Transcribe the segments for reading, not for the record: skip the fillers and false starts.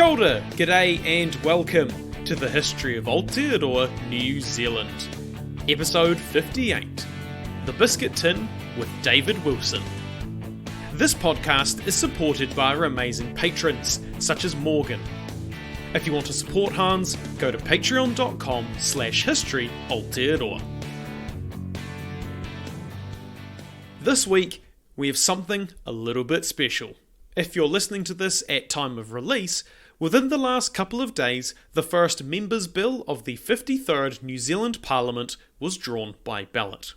Kia ora, g'day and welcome to the history of Aotearoa, New Zealand. Episode 58, The Biscuit Tin with David Wilson. This podcast is supported by our amazing patrons, such as Morgan. If you want to support Hans, go to patreon.com/history Aotearoa. This week, we have something a little bit special. If you're listening to this at time of release, within the last couple of days, the first Members' Bill of the 53rd New Zealand Parliament was drawn by ballot.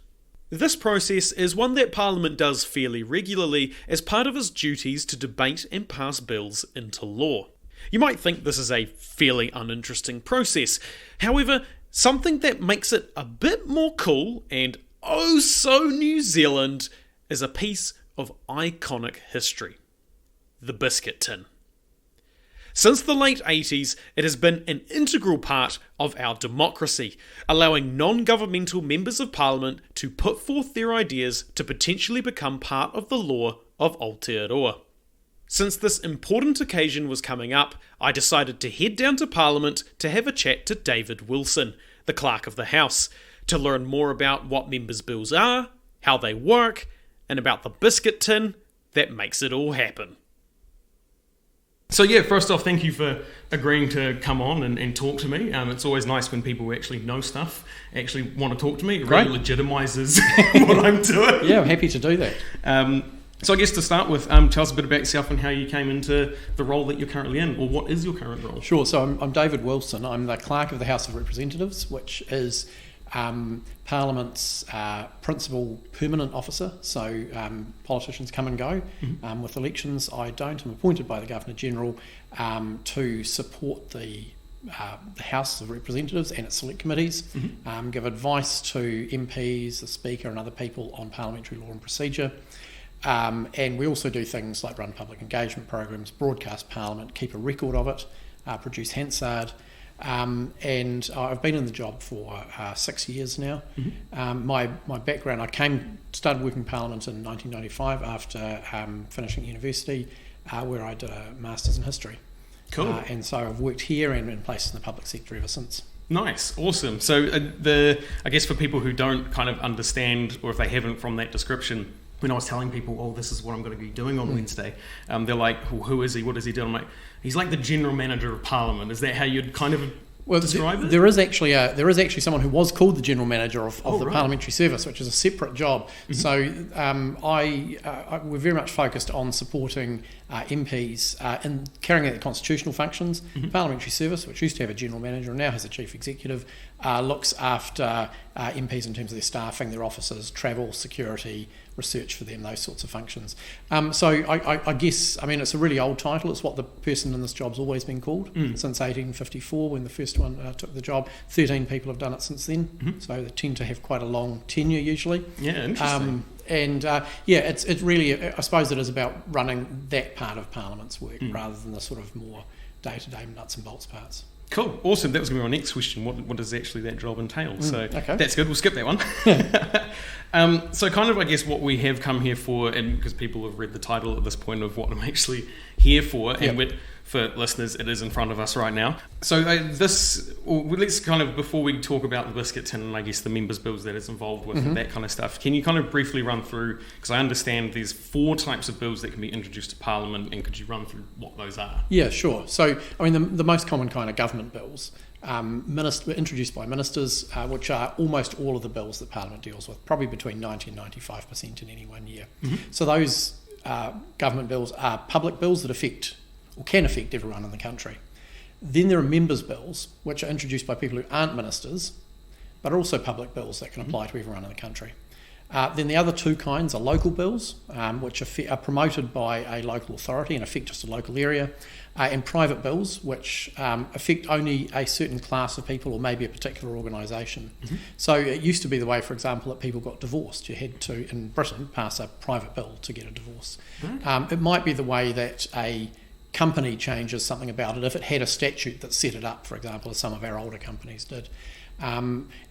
This process is one that Parliament does fairly regularly as part of its duties to debate and pass bills into law. You might think this is a fairly uninteresting process. However, something that makes it a bit more cool and oh so New Zealand is a piece of iconic history. The Biscuit Tin. Since the late 80s, it has been an integral part of our democracy, allowing non-governmental members of Parliament to put forth their ideas to potentially become part of the law of Aotearoa. Since this important occasion was coming up, I decided to head down to Parliament to have a chat to David Wilson, the Clerk of the House, to learn more about what members' bills are, how they work, and about the biscuit tin that makes it all happen. So yeah, first off, thank you for agreeing to come on and talk to me. It's always nice when people who actually know stuff actually want to talk to me. It really legitimises what I'm doing. Yeah, I'm happy to do that. So I guess to start with, tell us a bit about yourself and how you came into the role that you're currently in, or what is your current role? Sure, so I'm David Wilson. I'm the Clerk of the House of Representatives, which is Parliament's principal permanent officer, so politicians come and go. With elections, I don't. I'm appointed by the Governor-General to support the House of Representatives and its select committees, give advice to MPs, the Speaker and other people on parliamentary law and procedure. And we also do things like run public engagement programs, broadcast Parliament, keep a record of it, produce Hansard. And I've been in the job for 6 years now. My background, started working in Parliament in 1995 after finishing university, where I did a Masters in History. Cool. And so I've worked here and in places in the public sector ever since. Nice, awesome. So I guess for people who don't kind of understand, or if they haven't from that description, when I was telling people, oh, this is what I'm going to be doing on Wednesday, they're like, well, who is he? What does he do? I'm like, he's like the General Manager of Parliament. Is that how you'd kind of describe it? There is actually someone who was called the General Manager of the Parliamentary Service, which is a separate job. So we're very much focused on supporting MPs in carrying out the constitutional functions. Parliamentary Service, which used to have a General Manager and now has a Chief Executive, looks after MPs in terms of their staffing, their offices, travel, security, research for them, those sorts of functions. So I guess, it's a really old title. It's what the person in this job's always been called since 1854 when the first one took the job. 13 people have done it since then, so they tend to have quite a long tenure usually. Yeah, interesting. It's really, I suppose it is about running that part of Parliament's work rather than the sort of more day-to-day nuts and bolts parts. Cool, awesome. That was going to be my next question. What does actually that job entail? So okay. That's good. We'll skip that one. So kind of, I guess, what we have come here for, and because people have read the title at this point of what I'm actually here for, and for listeners, it is in front of us right now. So let's kind of, before we talk about the biscuit tin and I guess the members' bills that it's involved with and that kind of stuff, can you kind of briefly run through, because I understand there's 4 types of bills that can be introduced to Parliament, and could you run through what those are? Yeah, sure. So, the most common kind of government bills introduced by ministers, which are almost all of the bills that Parliament deals with, probably between 90 and 95% in any one year. So those government bills are public bills that affect or can affect everyone in the country. Then there are members' bills, which are introduced by people who aren't ministers, but are also public bills that can apply to everyone in the country. Then the other 2 kinds are local bills, which are promoted by a local authority and affect just a local area, and private bills, which affect only a certain class of people or maybe a particular organisation. So it used to be the way, for example, that people got divorced. You had to, in Britain, pass a private bill to get a divorce. It might be the way that a company changes something about it if it had a statute that set it up, for example, as some of our older companies did.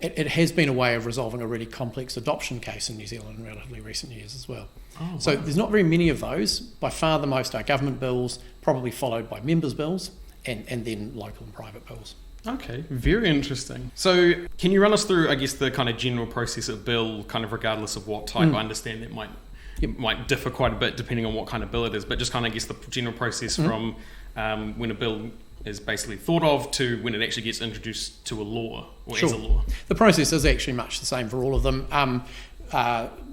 It has been a way of resolving a really complex adoption case in New Zealand in relatively recent years as well. Oh, so wow. there's not very many of those. By far the most are government bills, probably followed by members' bills, and then local and private bills. Okay, very interesting. So can you run us through, I guess, the kind of general process of bill, kind of regardless of what type? I understand that might differ quite a bit depending on what kind of bill it is, but just kind of, I guess, the general process from when a bill is basically thought of to when it actually gets introduced to a law, or as a law. The process is actually much the same for all of them.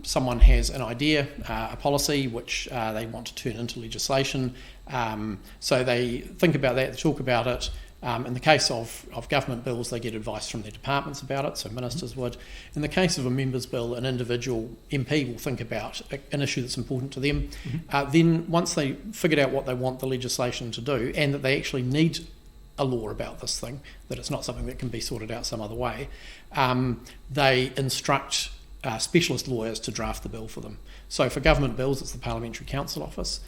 Someone has an idea, a policy, which they want to turn into legislation. So they think about that, they talk about it. In the case of government bills, they get advice from their departments about it, so ministers would. In the case of a member's bill, an individual MP will think about an issue that's important to them. Then once they figured out what they want the legislation to do, and that they actually need a law about this thing, that it's not something that can be sorted out some other way, they instruct specialist lawyers to draft the bill for them. So for government bills, it's the Parliamentary Counsel Office,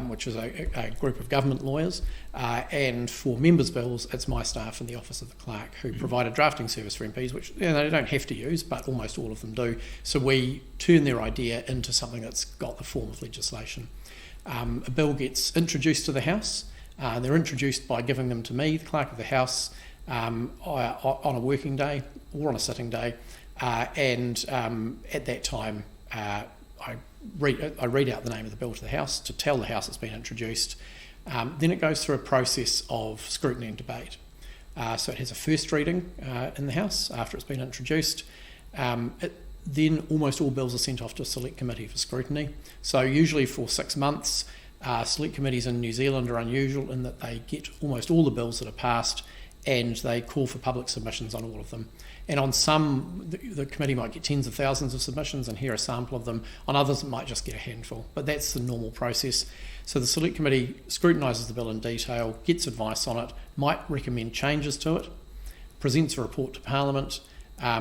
which is a group of government lawyers, and for members' bills, it's my staff in the Office of the Clerrk who provide a drafting service for MPs, which they don't have to use, but almost all of them do. So we turn their idea into something that's got the form of legislation. A bill gets introduced to the House. They're introduced by giving them to me, the Clerk of the House, on a working day or on a sitting day, and at that time I read out the name of the bill to the House to tell the House it's been introduced. Then it goes through a process of scrutiny and debate. So it has a first reading in the House after it's been introduced. Then almost all bills are sent off to a select committee for scrutiny. So usually for 6 months, select committees in New Zealand are unusual in that they get almost all the bills that are passed and they call for public submissions on all of them. And on some, the committee might get tens of thousands of submissions and hear a sample of them. On others, it might just get a handful. But that's the normal process. So the Select Committee scrutinises the bill in detail, gets advice on it, might recommend changes to it, presents a report to Parliament,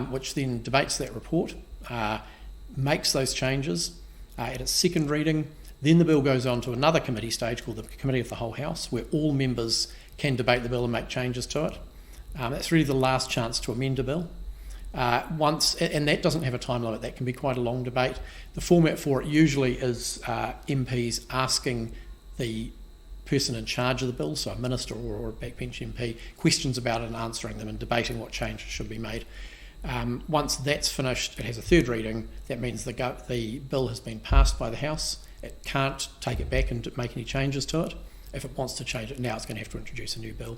which then debates that report, makes those changes at its second reading. Then the bill goes on to another committee stage called the Committee of the Whole House, where all members can debate the bill and make changes to it. That's really the last chance to amend a bill. And that doesn't have a time limit. That can be quite a long debate. The format for it usually is MPs asking the person in charge of the bill, so a minister or a backbench MP, questions about it and answering them and debating what changes should be made. Once that's finished, it has a third reading. That means the bill has been passed by the House. It can't take it back and make any changes to it. If it wants to change it now, it's going to have to introduce a new bill.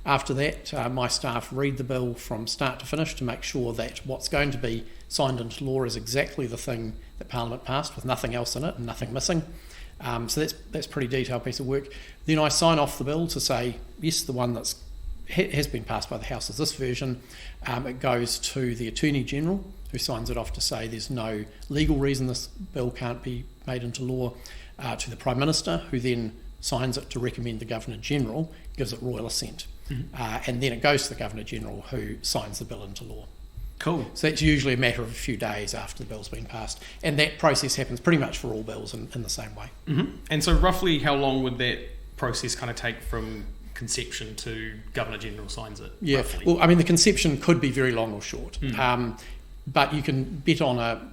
After that, my staff read the bill from start to finish to make sure that what's going to be signed into law is exactly the thing that Parliament passed, with nothing else in it and nothing missing. So that's a pretty detailed piece of work. Then I sign off the bill to say, yes, the one that has been passed by the House is this version. It goes to the Attorney General, who signs it off to say there's no legal reason this bill can't be made into law, to the Prime Minister, who then signs it to recommend the Governor-General, gives it royal assent. And then it goes to the Governor-General, who signs the bill into law. Cool. So that's usually a matter of a few days after the bill's been passed. And that process happens pretty much for all bills in the same way. And so roughly how long would that process kind of take from conception to Governor-General signs it? Yeah, roughly? Well, I mean, the conception could be very long or short. But you can bet on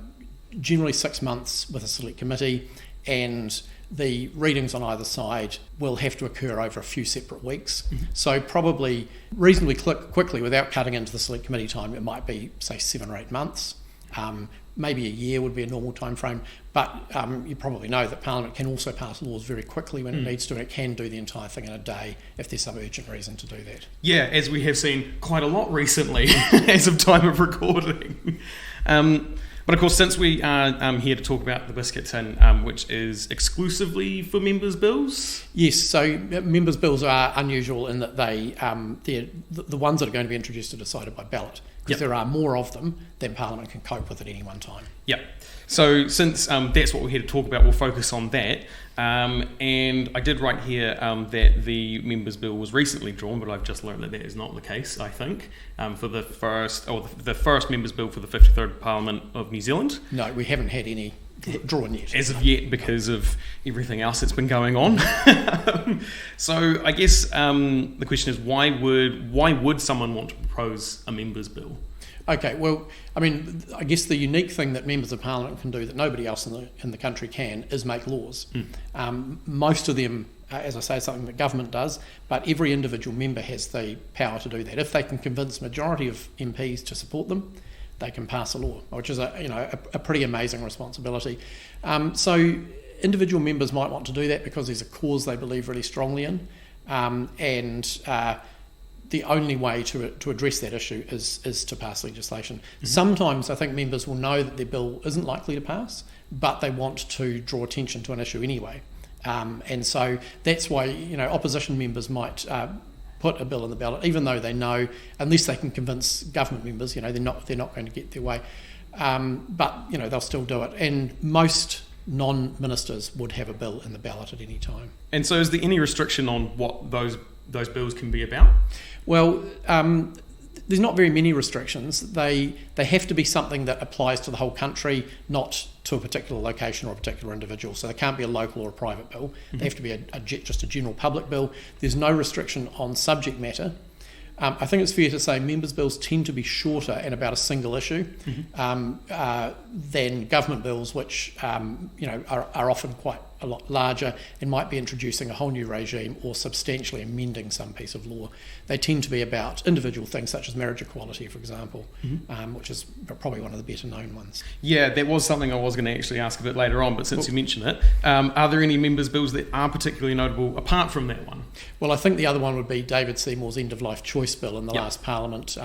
generally 6 months with a select committee, and the readings on either side will have to occur over a few separate weeks. So probably reasonably quickly, without cutting into the select committee time, it might be, say, 7 or 8 months. Maybe a year would be a normal time frame. But you probably know that Parliament can also pass laws very quickly when it needs to, and it can do the entire thing in a day if there's some urgent reason to do that. Yeah, as we have seen quite a lot recently as of time of recording. But of course, since we are here to talk about the Biscuit Tin, which is exclusively for members' bills? Yes, so members' bills are unusual in that they're the ones that are going to be introduced are decided by ballot, because there are more of them than Parliament can cope with at any one time. Yep. So since that's what we're here to talk about, we'll focus on that. And I did write here that the members' bill was recently drawn, but I've just learned that that is not the case, I think, for the first members' bill for the 53rd Parliament of New Zealand. No, we haven't had any drawn yet. As of yet, because of everything else that's been going on. So I guess the question is, why would someone want to propose a members' bill? Okay, well, I mean, I guess the unique thing that members of Parliament can do that nobody else in the country can is make laws. Most of them as I say, something that government does, but every individual member has the power to do that. If they can convince majority of MPs to support them, they can pass a law, which is a pretty amazing responsibility. So individual members might want to do that because there's a cause they believe really strongly in, and the only way to address that issue is to pass legislation. Mm-hmm. Sometimes I think members will know that their bill isn't likely to pass, but they want to draw attention to an issue anyway. And so that's why opposition members might put a bill in the ballot, even though they know, unless they can convince government members, they're not going to get their way. But they'll still do it. And most non-ministers would have a bill in the ballot at any time. And so, is there any restriction on what those bills can be about? Well, there's not very many restrictions. They have to be something that applies to the whole country, not to a particular location or a particular individual. So they can't be a local or a private bill. Mm-hmm. They have to be just a general public bill. There's no restriction on subject matter. I think it's fair to say members' bills tend to be shorter and about a single issue than government bills, which are often quite a lot larger and might be introducing a whole new regime or substantially amending some piece of law. They tend to be about individual things such as marriage equality, for example, which is probably one of the better known ones. Yeah, that was something I was going to actually ask a bit later on, but since you mention it, are there any members' bills that are particularly notable apart from that one? Well, I think the other one would be David Seymour's end-of-life choice bill in the last Parliament,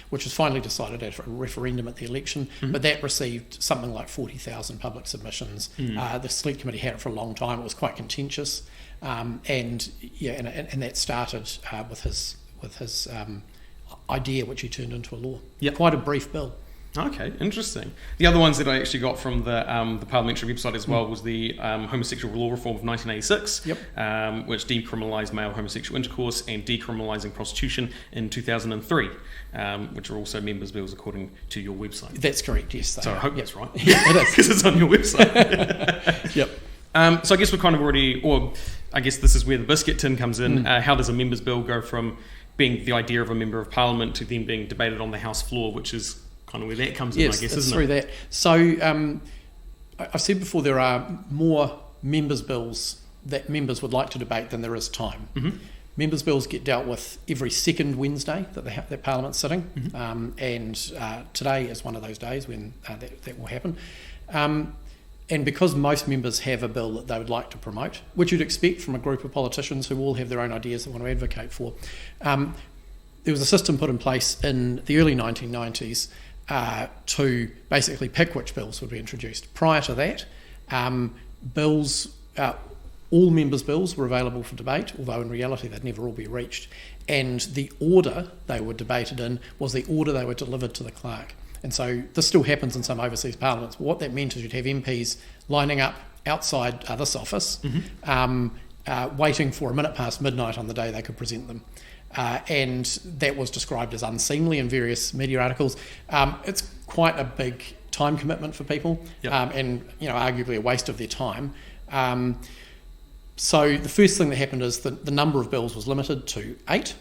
which was finally decided at a referendum at the election, but that received something like 40,000 public submissions. The Select Committee had it for a long time. It was quite contentious, and that started with his idea, which he turned into a law. Quite a brief bill. Okay, interesting. The other ones that I actually got from the parliamentary website as well was the Homosexual Law Reform of 1986, which decriminalised male homosexual intercourse, and decriminalising prostitution in 2003, which are also members' bills according to your website. That's correct, yes. So I hope that's right. Yeah, it is. Because it's on your website. Yep. So I guess we're kind of already, or I guess this is where the Biscuit Tin comes in. How does a members' bill go from being the idea of a member of parliament to then being debated on the House floor, which is kind of where that comes in, I guess, isn't it? Yes, through that. So I said before there are more members' bills that members would like to debate than there is time. Mm-hmm. Members' bills get dealt with every second Wednesday that Parliament's sitting, and today is one of those days when that will happen. And because most members have a bill that they would like to promote, which you'd expect from a group of politicians who all have their own ideas they want to advocate for, there was a system put in place in the early 1990s to basically pick which bills would be introduced. Prior to that, all members' bills were available for debate, although in reality they'd never all be reached. And the order they were debated in was the order they were delivered to the Clerrk. And so this still happens in some overseas parliaments. But what that meant is you'd have MPs lining up outside this office, waiting for a minute past midnight on the day they could present them. And that was described as unseemly in various media articles. It's quite a big time commitment for people, and arguably a waste of their time. So the first thing that happened is the number of bills was limited to 8,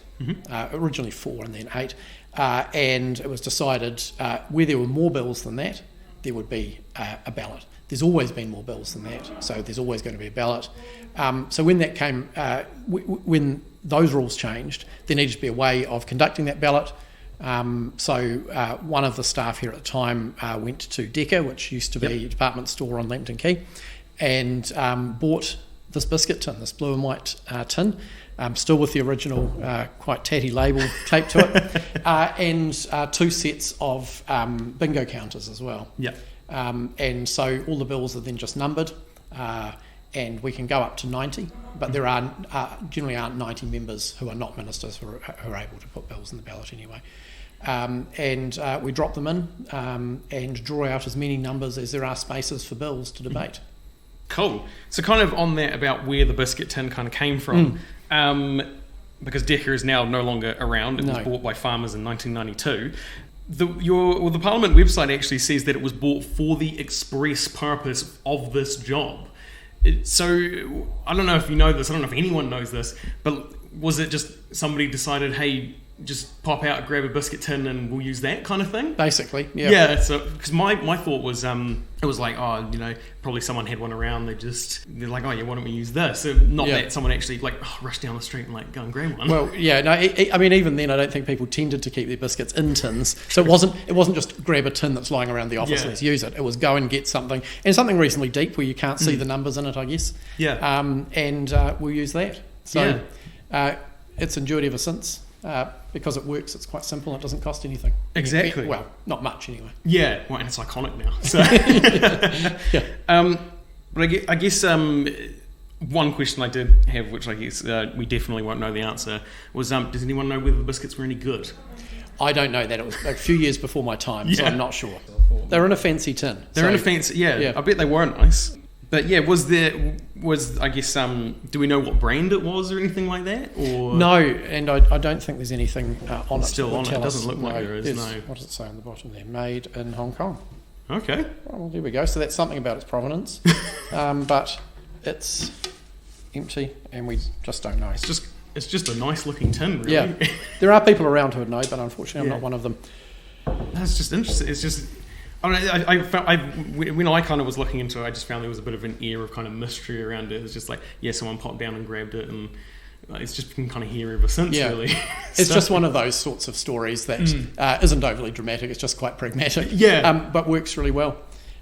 originally 4 and then 8. And it was decided where there were more bills than that, there would be a ballot. There's always been more bills than that, so there's always going to be a ballot. So when that came, when those rules changed, there needed to be a way of conducting that ballot. So one of the staff here at the time went to Decca, which used to be a department store on Lambton Quay, and bought this biscuit tin, this blue and white tin, still with the original quite tatty label taped to it, and 2 sets of bingo counters as well. And so all the bills are then just numbered, and we can go up to 90, but there are generally aren't 90 members who are not ministers who are able to put bills in the ballot anyway. And we drop them in and draw out as many numbers as there are spaces for bills to debate. Cool. So kind of on that about where the biscuit tin kind of came from, because Decca is now no longer around. It was bought by farmers in 1992. The Parliament website actually says that it was bought for the express purpose of this job. So I don't know if you know this, I don't know if anyone knows this, but was it just somebody decided, hey, just pop out, grab a biscuit tin, and we'll use that kind of thing? Basically, yeah. Yeah, so, because my thought was, it was like, oh, probably someone had one around, they're like, oh yeah, why don't we use this? So not that someone actually rushed down the street and go and grab one. Well, yeah, no, I mean, even then, I don't think people tended to keep their biscuits in tins. So it wasn't just grab a tin that's lying around the office, let's use it. It was go and get something, and something reasonably deep where you can't see the numbers in it, I guess. Yeah. And we'll use that. So it's endured ever since. Because it works, it's quite simple, it doesn't cost anything. Exactly. Well, not much anyway. Yeah, well, and it's iconic now. So. Yeah. But I guess one question I did have, which I guess we definitely won't know the answer, was does anyone know whether the biscuits were any good? I don't know that. It was a few years before my time, so I'm not sure. They're in a fancy tin. They're in a fancy, yeah. I bet they were nice. But yeah, I guess, do we know what brand it was or anything like that? Or no, and I don't think there's anything on it. Still on it, it doesn't look like there is, no. What does it say on the bottom there? Made in Hong Kong. Okay. Well, there we go. So that's something about its provenance. But it's empty and we just don't know. It's just a nice looking tin, really. Yeah. There are people around who would know, but unfortunately I'm not one of them. That's just interesting. It's just... when I kind of was looking into it, I just found there was a bit of an air of kind of mystery around it. It's just like, someone popped down and grabbed it, and it's just been kind of here ever since, really. It's just one of those sorts of stories that isn't overly dramatic. It's just quite pragmatic, but works really well.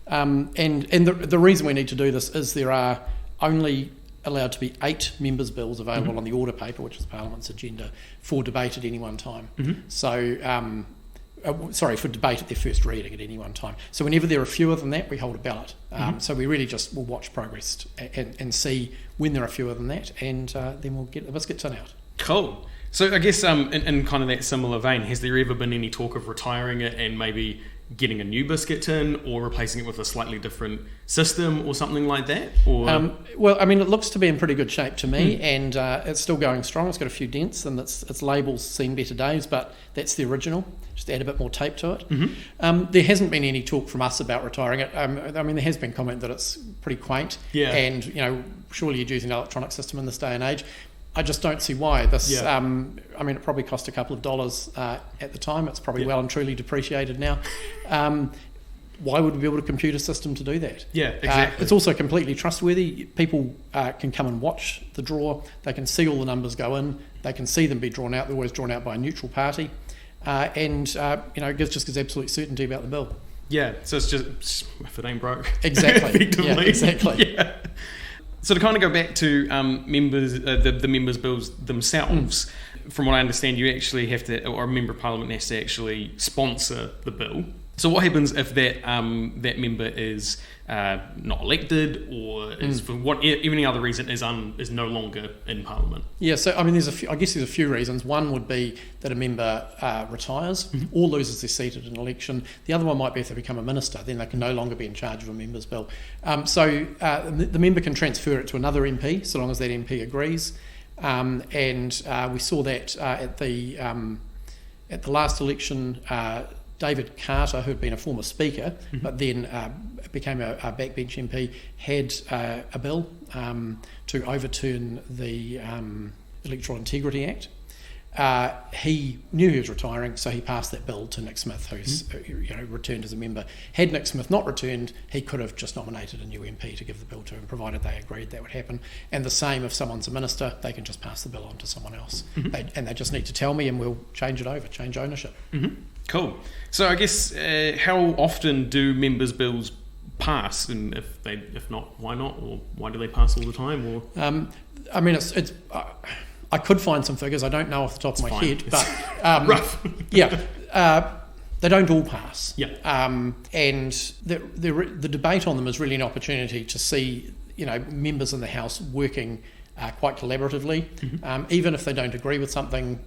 And the reason we need to do this is there are only allowed to be 8 members' bills available on the order paper, which is Parliament's agenda, for debate at any one time. So... for debate at their first reading at any one time. So whenever there are fewer than that, we hold a ballot. So we really just will watch progress and see when there are fewer than that, and then we'll get the biscuit tin out. Cool. So I guess in kind of that similar vein, has there ever been any talk of retiring it and maybe getting a new biscuit tin or replacing it with a slightly different system or something like that? Or well, I mean, it looks to be in pretty good shape to me, and it's still going strong. It's got a few dents, and its label's seen better days, but that's the original. Just add a bit more tape to it. There hasn't been any talk from us about retiring it. I mean, there has been comment that it's pretty quaint, and surely you'd use an electronic system in this day and age. I just don't see why. This, I mean, it probably cost a couple of dollars at the time. It's probably well and truly depreciated now. Why would we build a computer system to do that? Yeah, exactly. It's also completely trustworthy. People can come and watch the draw. They can see all the numbers go in. They can see them be drawn out. They're always drawn out by a neutral party. And it gives absolute certainty about the bill. Yeah, so it's just, if it ain't broke. exactly. Effectively. Yeah, exactly. Yeah. So to kind of go back to members, the members' bills themselves, from what I understand, you actually have to, or a member of Parliament has to actually sponsor the bill. So what happens if that member is not elected, or is for any other reason is no longer in Parliament? Yeah, so I mean, there's a few reasons. One would be that a member retires or loses their seat at an election. The other one might be if they become a minister, then they can no longer be in charge of a member's bill. So the member can transfer it to another MP, so long as that MP agrees. And we saw that at the last election. David Carter, who had been a former speaker, but then became a backbench MP, had a bill to overturn the Electoral Integrity Act. He knew he was retiring, so he passed that bill to Nick Smith, who's returned as a member. Had Nick Smith not returned, he could have just nominated a new MP to give the bill to him, provided they agreed that would happen. And the same if someone's a minister, they can just pass the bill on to someone else. They just need to tell me, and we'll change it over, change ownership. Cool. So I guess how often do members' bills pass, and if not, why not, or why do they pass all the time? Or I mean, it's I could find some figures. I don't know off the top of my head, but rough. They don't all pass. Yeah. And the debate on them is really an opportunity to see members in the House working quite collaboratively, even if they don't agree with something,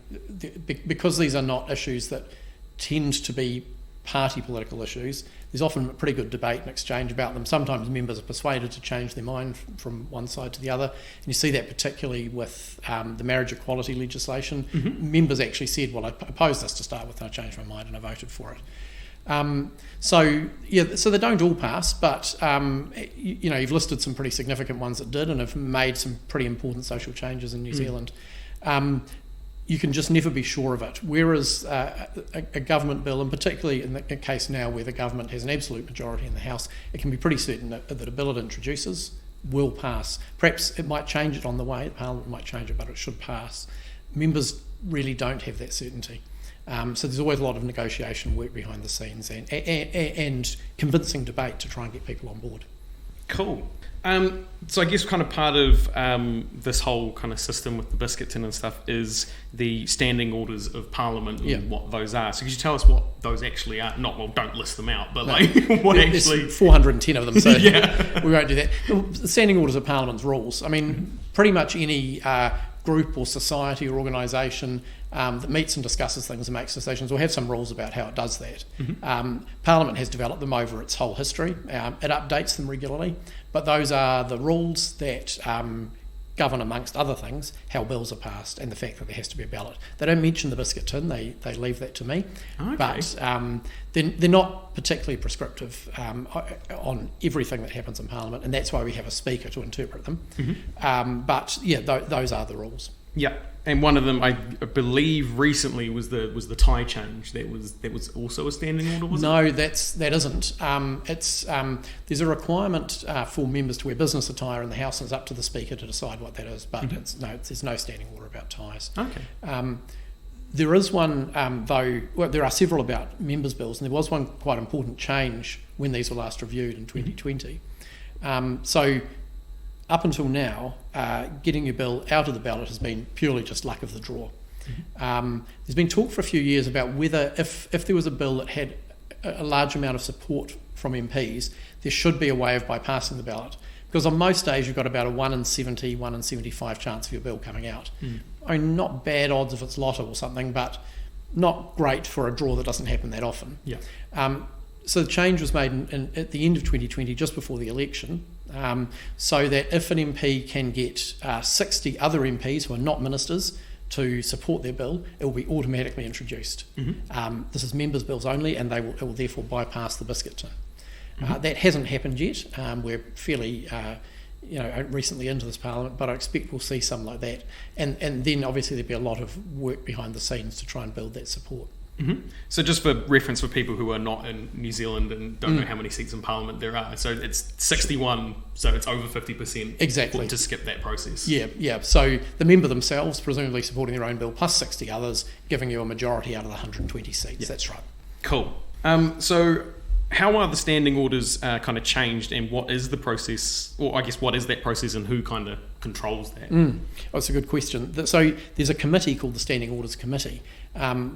because these are not issues that tend to be party political issues. There's often a pretty good debate and exchange about them. Sometimes members are persuaded to change their mind from one side to the other, and you see that particularly with the marriage equality legislation. Members actually said, well, I opposed this to start with, and I changed my mind and I voted for it. So they don't all pass, but you've listed some pretty significant ones that did and have made some pretty important social changes in New Zealand. you can just never be sure of it. Whereas a government bill, and particularly in the case now where the government has an absolute majority in the House, it can be pretty certain that a bill it introduces will pass. Perhaps it might change it on the way, Parliament might change it, but it should pass. Members really don't have that certainty. So there's always a lot of negotiation work behind the scenes and convincing debate to try and get people on board. Cool. So I guess kind of part of this whole kind of system with the Biscuit Tin and stuff is the standing orders of Parliament and what those are. So could you tell us what those actually are? Don't list them out, but what actually... There's 410 of them, so we won't do that. The standing orders of Parliament's rules. I mean, pretty much any group or society or organisation that meets and discusses things and makes decisions will have some rules about how it does that. Parliament has developed them over its whole history. It updates them regularly, but those are the rules that govern, amongst other things, how bills are passed and the fact that there has to be a ballot. They don't mention the Biscuit Tin, they leave that to me, but they're not particularly prescriptive on everything that happens in Parliament, and that's why we have a speaker to interpret them. But yeah, those are the rules. Yeah, and one of them, I believe, recently was the tie change. That was also a standing order, was it? No, that isn't. There's a requirement for members to wear business attire in the House, and it's up to the Speaker to decide what that is. But there's no standing order about ties. Okay. There is one, though. Well, there are several about members' bills, and there was one quite important change when these were last reviewed in 2020. So. Up until now, getting your bill out of the ballot has been purely just luck of the draw. There's been talk for a few years about whether if there was a bill that had a large amount of support from MPs, there should be a way of bypassing the ballot. Because on most days you've got about a 1 in 70, 1 in 75 chance of your bill coming out. I mean, not bad odds if it's Lotto or something, but not great for a draw that doesn't happen that often. So the change was made at the end of 2020, just before the election, so that if an MP can get 60 other MPs who are not ministers to support their bill, it will be automatically introduced. This is members' bills only, and it will therefore bypass the Biscuit Tin. That hasn't happened yet. We're fairly recently into this Parliament, but I expect we'll see something like that. And then obviously there'll be a lot of work behind the scenes to try and build that support. So just for reference for people who are not in New Zealand and don't know how many seats in Parliament there are, so it's 61, so it's over 50% exactly to skip that process. Yeah. So the member themselves presumably supporting their own bill plus 60 others, giving you a majority out of the 120 seats. That's right. Cool. So how are the standing orders kind of changed, and what is the process, or I guess what is that process and who kind of controls that? That's a good question. So there's a committee called the Standing Orders Committee,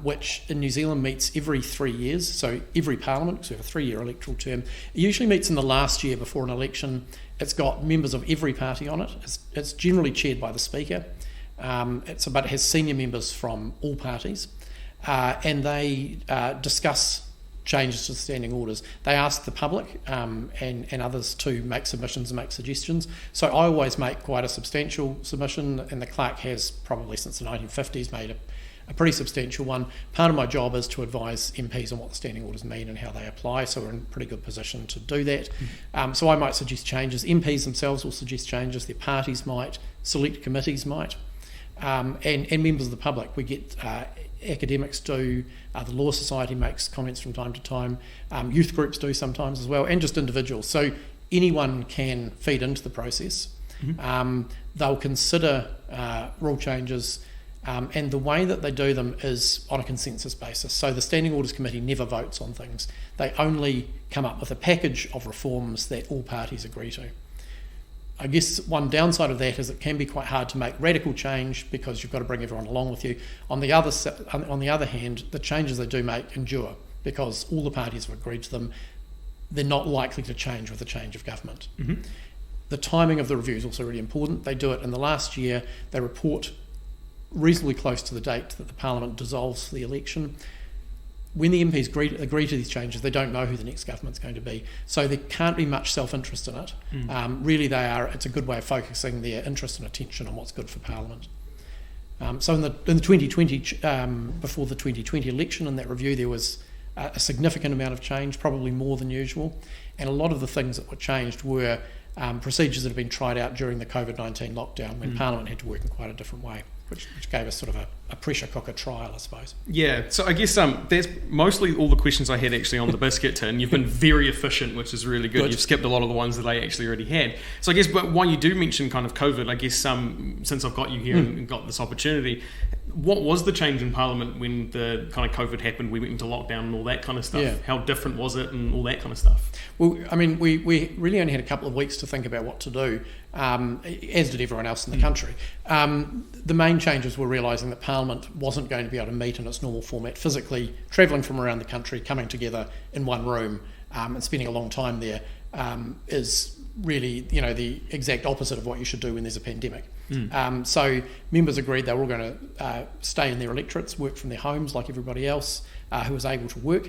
which in New Zealand meets every 3 years. So every Parliament, because we have a 3-year electoral term, it usually meets in the last year before an election. It's got members of every party on it. It's generally chaired by the Speaker, but it has senior members from all parties, and they discuss changes to the standing orders. They ask the public and others to make submissions and make suggestions. So I always make quite a substantial submission, and the Clerrk has probably since the 1950s made a pretty substantial one. Part of my job is to advise MPs on what the standing orders mean and how they apply, so we're in a pretty good position to do that. So I might suggest changes. MPs themselves will suggest changes, their parties might, select committees might, and members of the public. We get academics do, the Law Society makes comments from time to time, youth groups do sometimes as well, and just individuals. So anyone can feed into the process. They'll consider rule changes, and the way that they do them is on a consensus basis. So the Standing Orders Committee never votes on things. They only come up with a package of reforms that all parties agree to. I guess one downside of that is it can be quite hard to make radical change because you've got to bring everyone along with you. On the other hand, the changes they do make endure because all the parties have agreed to them. They're not likely to change with the change of government. The timing of the review is also really important. They do it in the last year. They report reasonably close to the date that the Parliament dissolves for the election. When the MPs agree to these changes, they don't know who the next government's going to be. So there can't be much self-interest in it. Really, it's a good way of focusing their interest and attention on what's good for Parliament. So in the 2020, before the 2020 election, in that review, there was a significant amount of change, probably more than usual. And a lot of the things that were changed were procedures that had been tried out during the COVID-19 lockdown when Parliament had to work in quite a different way, which gave us sort of a a pressure cooker trial, I suppose. Yeah, so I guess that's mostly all the questions I had actually on the Biscuit Tin. You've been very efficient, which is really good. You've skipped a lot of the ones that I actually already had. So I guess, but while you do mention kind of COVID, I guess since I've got you here and got this opportunity, what was the change in Parliament when the kind of COVID happened? We went into lockdown and all that kind of stuff. Yeah. How different was it and all that kind of stuff? Well, I mean, we really only had a couple of weeks to think about what to do, as did everyone else in the country. The main changes were realising that Parliament wasn't going to be able to meet in its normal format physically, travelling from around the country, coming together in one room and spending a long time there is really, the exact opposite of what you should do when there's a pandemic. So members agreed they were all going to stay in their electorates, work from their homes like everybody else who was able to work.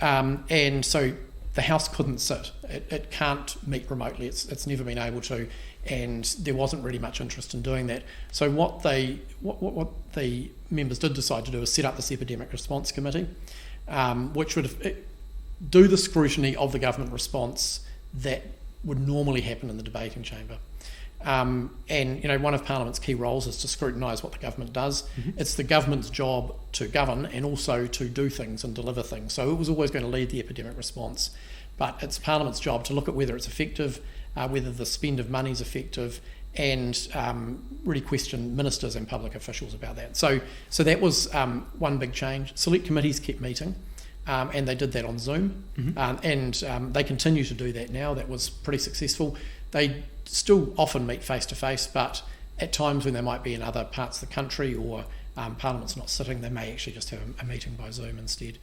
And so the House couldn't sit. It can't meet remotely. It's never been able to, and there wasn't really much interest in doing that. So what the members did decide to do is set up this Epidemic Response Committee, which would do the scrutiny of the government response that would normally happen in the debating chamber. And one of Parliament's key roles is to scrutinise what the government does. It's the government's job to govern and also to do things and deliver things. So it was always going to lead the epidemic response, but it's Parliament's job to look at whether it's effective, whether the spend of money is effective, and really question ministers and public officials about that. So that was one big change. Select committees kept meeting. And they did that on Zoom, and they continue to do that now. That was pretty successful. They still often meet face-to-face, but at times when they might be in other parts of the country or Parliament's not sitting, they may actually just have a meeting by Zoom instead.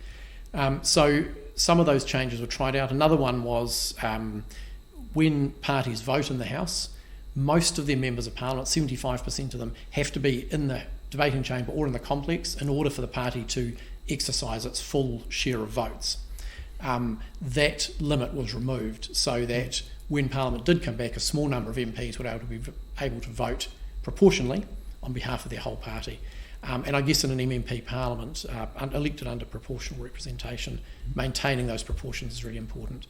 So some of those changes were tried out. Another one was when parties vote in the House, most of their members of Parliament, 75% of them, have to be in the debating chamber or in the complex in order for the party to exercise its full share of votes. That limit was removed so that when Parliament did come back, a small number of MPs would be able to vote proportionally on behalf of their whole party. And I guess in an MMP Parliament, elected under proportional representation, maintaining those proportions is really important.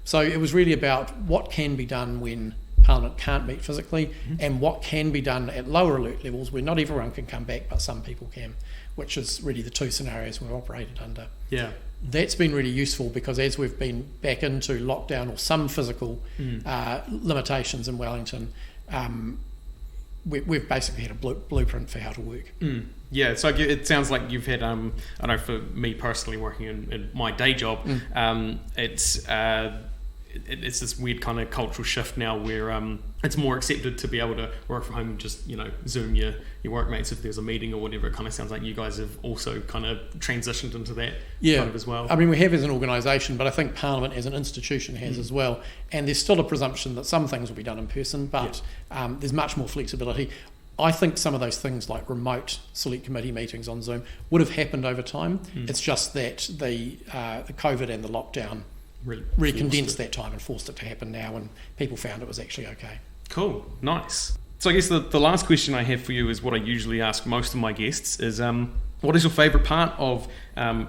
So it was really about what can be done when Parliament can't meet physically and what can be done at lower alert levels where not everyone can come back but some people can, which is really the two scenarios we've operated under. Yeah. That's been really useful because as we've been back into lockdown or some physical limitations in Wellington, we've basically had a blueprint for how to work. Yeah, so it sounds like you've had, I know for me personally working in my day job, it's this weird kind of cultural shift now where it's more accepted to be able to work from home and just, Zoom your workmates if there's a meeting or whatever. It kind of sounds like you guys have also kind of transitioned into that kind of as well. I mean, we have as an organisation, but I think Parliament as an institution has as well. And there's still a presumption that some things will be done in person, but there's much more flexibility. I think some of those things like remote select committee meetings on Zoom would have happened over time. It's just that the COVID and the lockdown really condensed that time and forced it to happen now, and people found it was actually okay. Cool, nice. So I guess the last question I have for you is what I usually ask most of my guests is what is your favourite part of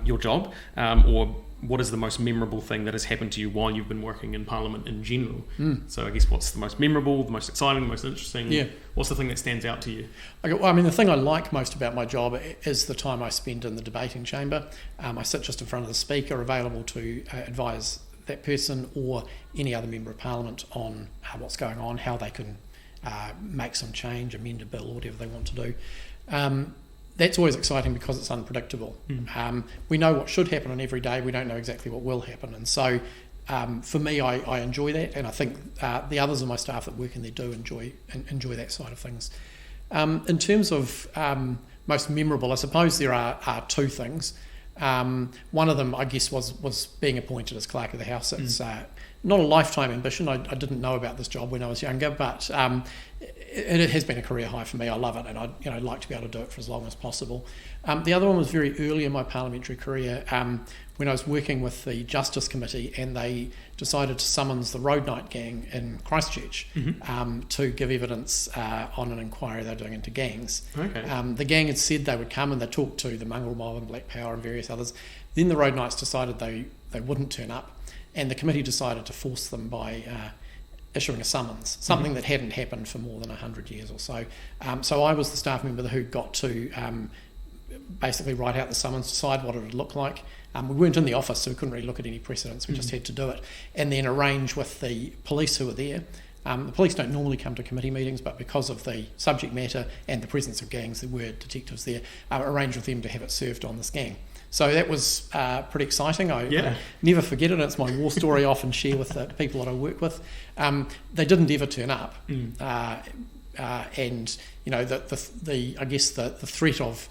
your job, or what is the most memorable thing that has happened to you while you've been working in Parliament in general? So I guess what's the most memorable, the most exciting, the most interesting? What's the thing that stands out to you? Okay, well, I mean, the thing I like most about my job is the time I spend in the debating chamber. I sit just in front of the Speaker, available to advise that person or any other member of Parliament on what's going on, how they can make some change, amend a bill, or whatever they want to do. That's always exciting because it's unpredictable. We know what should happen on every day. We don't know exactly what will happen. And so for me, I enjoy that. And I think the others of my staff that work in there do enjoy that side of things. In terms of most memorable, I suppose there are two things. One of them, I guess, was being appointed as Clerk of the House. It's not a lifetime ambition. I didn't know about this job when I was younger, but it has been a career high for me. I love it, and I'd like to be able to do it for as long as possible. The other one was very early in my parliamentary career when I was working with the Justice Committee, and they decided to summons the Road Night gang in Christchurch to give evidence on an inquiry they were doing into gangs. The gang had said they would come and they talked to the Mongrel Mob and Black Power and various others. Then the Road Nights decided they wouldn't turn up, and the committee decided to force them by issuing a summons, something that hadn't happened for more than 100 years or so. So I was the staff member who got to basically write out the summons, decide what it would look like. We weren't in the office, so we couldn't really look at any precedents. We just had to do it, and then arrange with the police who were there. The police don't normally come to committee meetings, but because of the subject matter and the presence of gangs, there were detectives there, arrange with them to have it served on this gang. So that was pretty exciting. I never forget it. It's my war story I often share with the people that I work with. They didn't ever turn up. And, you know, I guess the threat of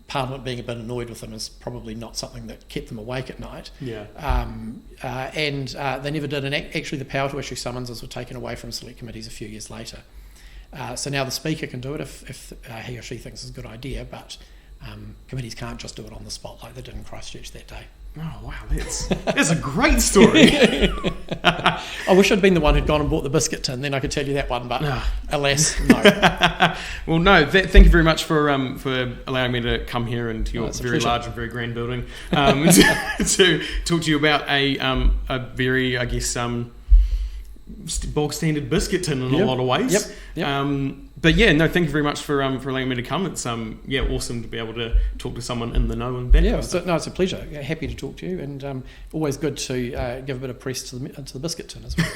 Parliament being a bit annoyed with them is probably not something that kept them awake at night. And they never did. And actually the power to issue summonses were taken away from select committees a few years later. So now the Speaker can do it if he or she thinks it's a good idea, but committees can't just do it on the spot like they did in Christchurch that day. Oh, wow, that's a great story. I wish I'd been the one who'd gone and bought the biscuit tin, then I could tell you that one, but alas, no. Well, no, thank you very much for allowing me to come here into your very large and very grand building to talk to you about a very, I guess, bog standard biscuit tin in a lot of ways. But yeah, no, thank you very much for allowing me to come. It's awesome to be able to talk to someone in the know and that. It's a pleasure. Happy to talk to you, and always good to give a bit of press to the biscuit tin as well.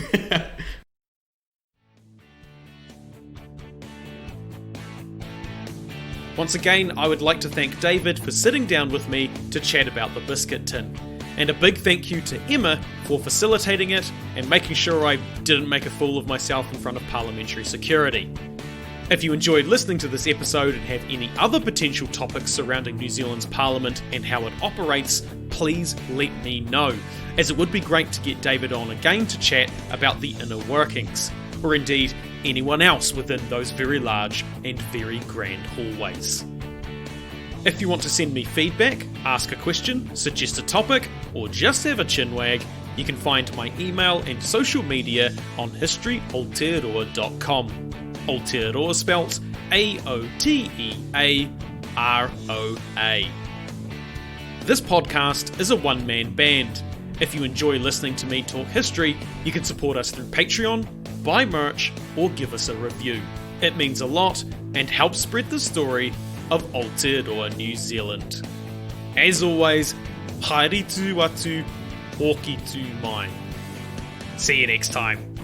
Once again, I would like to thank David for sitting down with me to chat about the biscuit tin. And a big thank you to Emma for facilitating it and making sure I didn't make a fool of myself in front of parliamentary security. If you enjoyed listening to this episode and have any other potential topics surrounding New Zealand's Parliament and how it operates, please let me know, as it would be great to get David on again to chat about the inner workings, or indeed anyone else within those very large and very grand hallways. If you want to send me feedback, ask a question, suggest a topic, or just have a chinwag, you can find my email and social media on historyaotearoa.com. Aotearoa spelt Aotearoa. This podcast is a one-man band. If you enjoy listening to me talk history, you can support us through Patreon, buy merch, or give us a review. It means a lot and helps spread the story of Aotearoa, New Zealand. As always, haere tu atu, hoki tu mai. See you next time.